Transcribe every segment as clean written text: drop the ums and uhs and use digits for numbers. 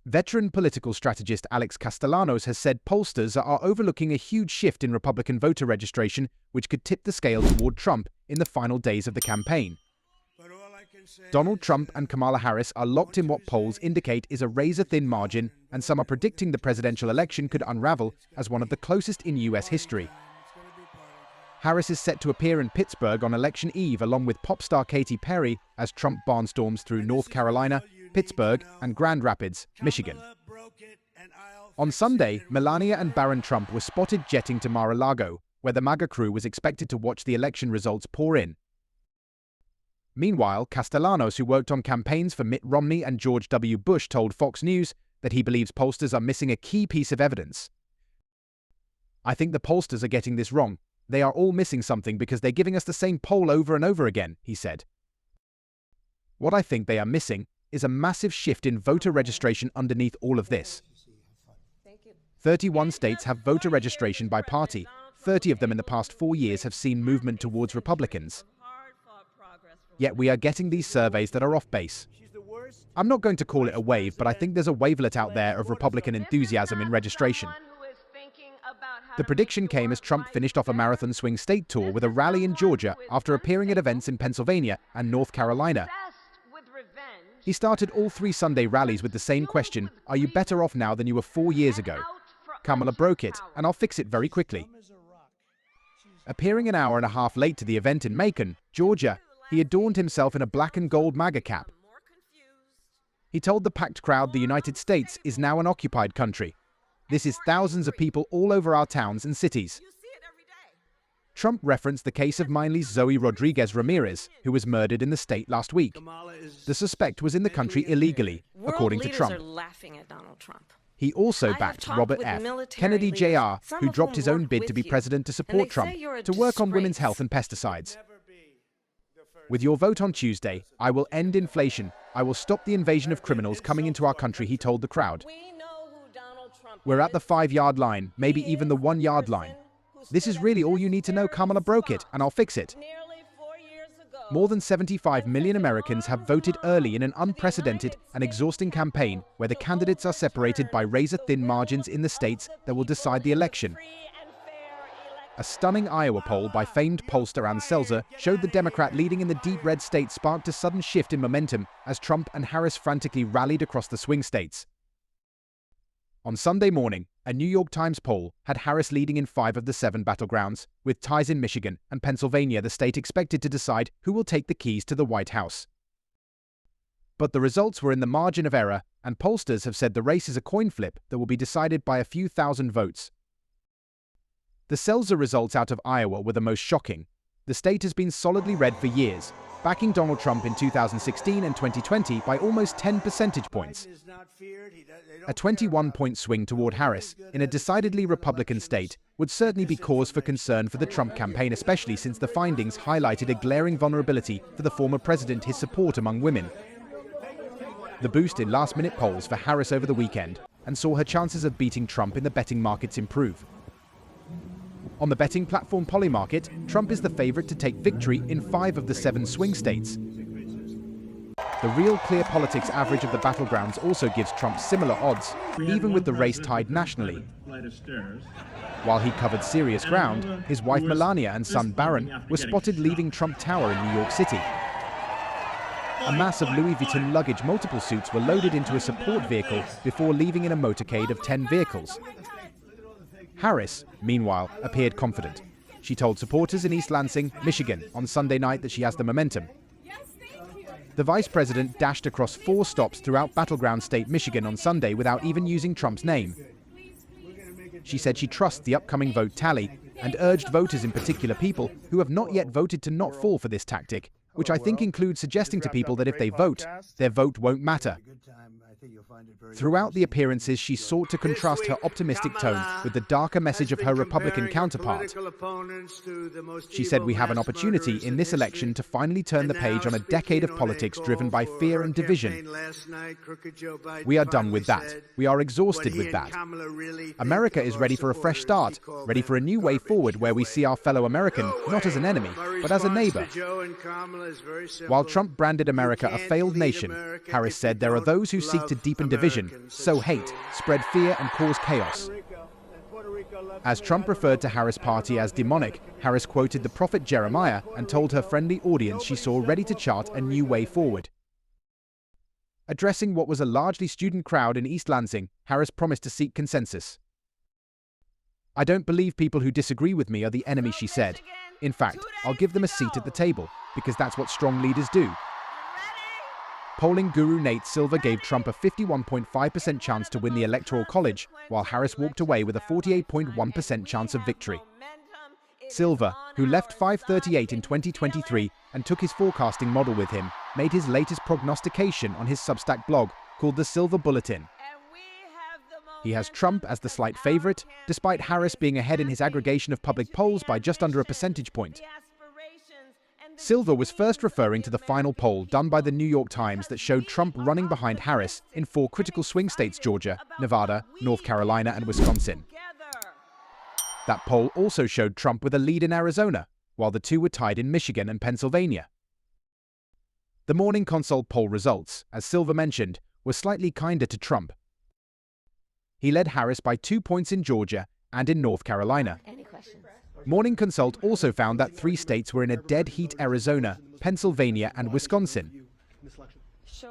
Veteran political strategist Alex Castellanos has said pollsters are overlooking a huge shift in Republican voter registration, which could tip the scale toward Trump in the final days of the campaign. Donald Trump and Kamala Harris are locked in what polls indicate is a razor-thin margin, and some are predicting the presidential election could unravel as one of the closest in U.S. history. Harris is set to appear in Pittsburgh on election eve along with pop star Katy Perry as Trump barnstorms through North Carolina, Pittsburgh, and Grand Rapids, Michigan. On Sunday, Melania and Barron Trump were spotted jetting to Mar-a-Lago, where the MAGA crew was expected to watch the election results pour in. Meanwhile, Castellanos, who worked on campaigns for Mitt Romney and George W. Bush, told Fox News that he believes pollsters are missing a key piece of evidence. "I think the pollsters are getting this wrong. They are all missing something because they're giving us the same poll over and over again," he said. "What I think they are missing is a massive shift in voter registration underneath all of this. 31 states have voter registration by party. 30 of them in the past 4 years have seen movement towards Republicans. Yet we are getting these surveys that are off base. I'm not going to call it a wave, but I think there's a wavelet out there of Republican enthusiasm in registration." The prediction came as Trump finished off a marathon swing state tour with a rally in Georgia after appearing at events in Pennsylvania and North Carolina. He started all 3 Sunday rallies with the same question: "Are you better off now than you were 4 years ago? Kamala broke it, and I'll fix it very quickly." Appearing an hour and a half late to the event in Macon, Georgia, he adorned himself in a black and gold MAGA cap. He told the packed crowd the United States is now an occupied country. "This is thousands of people all over our towns and cities." Trump referenced the case of Miami's Zoe Rodriguez Ramirez, who was murdered in the state last week. The suspect was in the country illegally, according to Trump. He also backed Robert F. Kennedy Jr., who dropped his own bid to be president to support Trump, to work on women's health and pesticides. "With your vote on Tuesday, I will end inflation. I will stop the invasion of criminals coming into our country," he told the crowd. "We're at the 5-yard line, maybe even the 1-yard line. This is really all you need to know. Kamala broke it, and I'll fix it." More than 75 million Americans have voted early in an unprecedented and exhausting campaign where the candidates are separated by razor-thin margins in the states that will decide the election. A stunning Iowa poll by famed pollster Ann Selzer showed the Democrat leading in the deep red state sparked a sudden shift in momentum as Trump and Harris frantically rallied across the swing states. On Sunday morning, a New York Times poll had Harris leading in 5 of the 7 battlegrounds, with ties in Michigan and Pennsylvania, the state expected to decide who will take the keys to the White House. But the results were in the margin of error, and pollsters have said the race is a coin flip that will be decided by a few thousand votes. The Selzer results out of Iowa were the most shocking. The state has been solidly red for years, backing Donald Trump in 2016 and 2020 by almost 10 percentage points. A 21-point swing toward Harris in a decidedly Republican state would certainly be cause for concern for the Trump campaign, especially since the findings highlighted a glaring vulnerability for the former president, his support among women. The boost in last-minute polls for Harris over the weekend and saw her chances of beating Trump in the betting markets improve. On the betting platform Polymarket, Trump is the favorite to take victory in 5 of the 7 swing states. The Real Clear Politics average of the battlegrounds also gives Trump similar odds, even with the race tied nationally. While he covered serious ground, his wife Melania and son Barron were spotted leaving Trump Tower in New York City. A mass of Louis Vuitton luggage, multiple suits were loaded into a support vehicle before leaving in a motorcade of 10 vehicles. Harris, meanwhile, appeared confident. She told supporters in East Lansing, Michigan, on Sunday night that she has the momentum. The vice president dashed across 4 stops throughout battleground state Michigan on Sunday without even using Trump's name. She said she trusts the upcoming vote tally and urged voters, in particular people who have not yet voted, to not fall for this tactic, which I think includes suggesting to people that if they vote, their vote won't matter. Throughout the appearances, she sought to contrast her optimistic tone with the darker message of her Republican counterpart. She said, "We have an opportunity in this election to finally turn the page on a decade of politics driven by fear and division. We are done with that. We are exhausted with that. America is ready for a fresh start, ready for a new way forward where we see our fellow American not as an enemy, but as a neighbor." While Trump branded America a failed nation, Harris said there are those who seek to to deepen division, sow hate, spread fear, and cause chaos. As Trump referred to Harris' party as demonic, Harris quoted the prophet Jeremiah and told her friendly audience she saw ready to chart a new way forward. Addressing what was a largely student crowd in East Lansing, Harris promised to seek consensus. "I don't believe people who disagree with me are the enemy," she said. "In fact, I'll give them a seat at the table, because that's what strong leaders do." Polling guru Nate Silver gave Trump a 51.5% chance to win the Electoral College, while Harris walked away with a 48.1% chance of victory. Silver, who left 538 in 2023 and took his forecasting model with him, made his latest prognostication on his Substack blog called the Silver Bulletin. He has Trump as the slight favorite, despite Harris being ahead in his aggregation of public polls by just under a percentage point. Silver was first referring to the final poll done by the New York Times that showed Trump running behind Harris in 4 critical swing states: Georgia, Nevada, North Carolina, and Wisconsin. That poll also showed Trump with a lead in Arizona, while the two were tied in Michigan and Pennsylvania. The Morning Consult poll results, as Silver mentioned, were slightly kinder to Trump. He led Harris by 2 points in Georgia and in North Carolina. Any questions? Morning Consult also found that 3 states were in a dead heat: Arizona, Pennsylvania, and Wisconsin.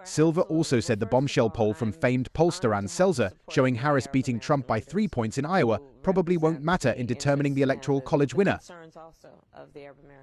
Silver also said the bombshell poll from famed pollster Ann Selzer, showing Harris beating Trump by 3 points in Iowa, probably won't matter in determining the Electoral College winner.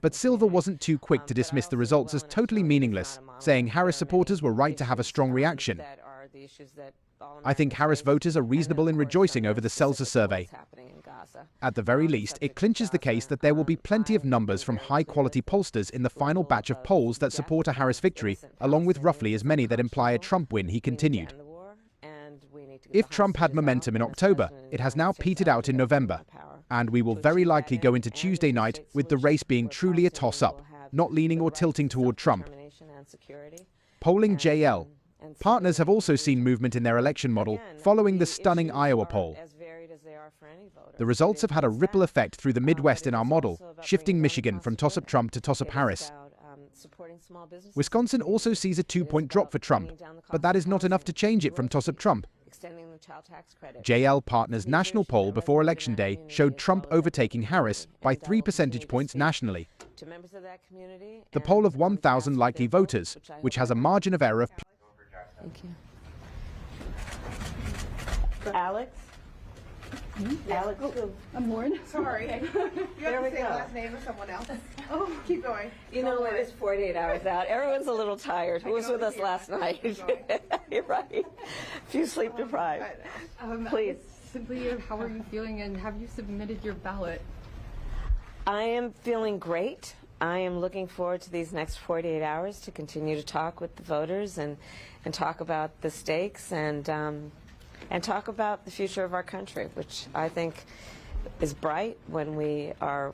But Silver wasn't too quick to dismiss the results as totally meaningless, saying Harris supporters were right to have a strong reaction. "I think Harris voters are reasonable in rejoicing over the Selzer survey. At the very least, it clinches the case that there will be plenty of numbers from high-quality pollsters in the final batch of polls that support a Harris victory, along with roughly as many that imply a Trump win," he continued. "If Trump had momentum in October, it has now petered out in November, and we will very likely go into Tuesday night with the race being truly a toss-up, not leaning or tilting toward Trump." Polling JL. Partners have also seen movement in their election model following the stunning Iowa poll. The results have had a ripple effect through the Midwest in our model, shifting Michigan from toss-up Trump to toss-up Harris. Wisconsin also sees a 2-point drop for Trump, but that is not enough to change it from toss-up Trump. JL Partners' national poll before Election Day showed Trump overtaking Harris by 3 percentage points nationally. The poll of 1,000 likely voters, which has a margin of error of... Thank you. Alex? Alex, oh, I'm Lauren. Sorry. You have to say the last name of someone else. Oh, keep going. You know what? It's 48 hours out. Everyone's a little tired. Who was with us last night? You're right. Few sleep deprived. Please. Simply, how are you feeling, and have you submitted your ballot? I am feeling great. I am looking forward to these next 48 hours to continue to talk with the voters and talk about the stakes and talk about the future of our country, which I think is bright when we are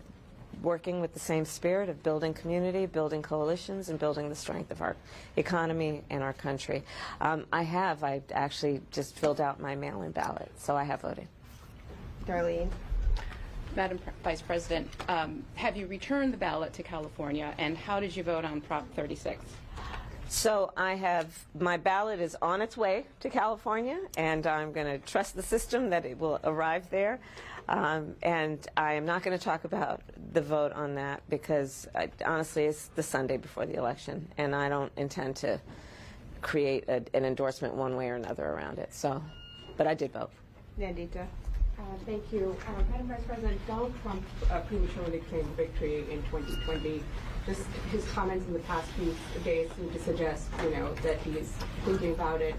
working with the same spirit of building community, building coalitions, and building the strength of our economy and our country. I actually just filled out my mail-in ballot, so I have voted. Darlene. Madam Vice President, have you returned the ballot to California, and how did you vote on Prop 36? So my ballot is on its way to California, and I'm going to trust the system that it will arrive there. And I am not going to talk about the vote on that because, honestly, it's the Sunday before the election, and I don't intend to create an endorsement one way or another around it. But I did vote. Nandita. Thank you. Madam Vice President, Donald Trump prematurely claimed victory in 2020. Just his comments in the past few days seem to suggest, that he's thinking about it.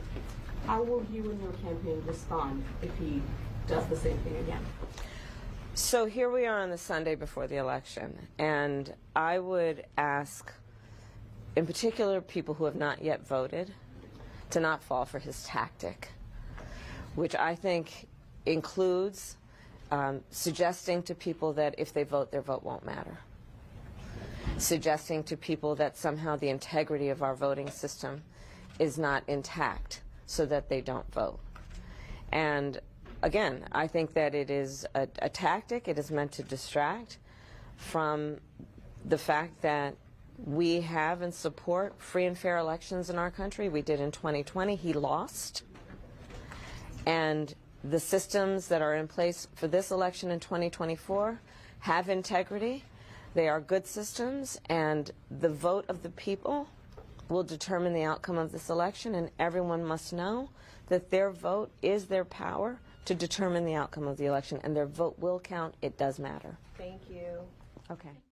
How will you and your campaign respond if he does the same thing again? So here we are on the Sunday before the election, and I would ask, in particular, people who have not yet voted, to not fall for his tactic, which I think includes suggesting to people that if they vote, their vote won't matter. Suggesting to people that somehow the integrity of our voting system is not intact so that they don't vote. And again, I think that it is a tactic. It is meant to distract from the fact that we have and support free and fair elections in our country. We did in 2020. He lost. And the systems that are in place for this election in 2024 have integrity. They are good systems, and the vote of the people will determine the outcome of this election, and everyone must know that their vote is their power to determine the outcome of the election, and their vote will count. It does matter. Thank you. Okay.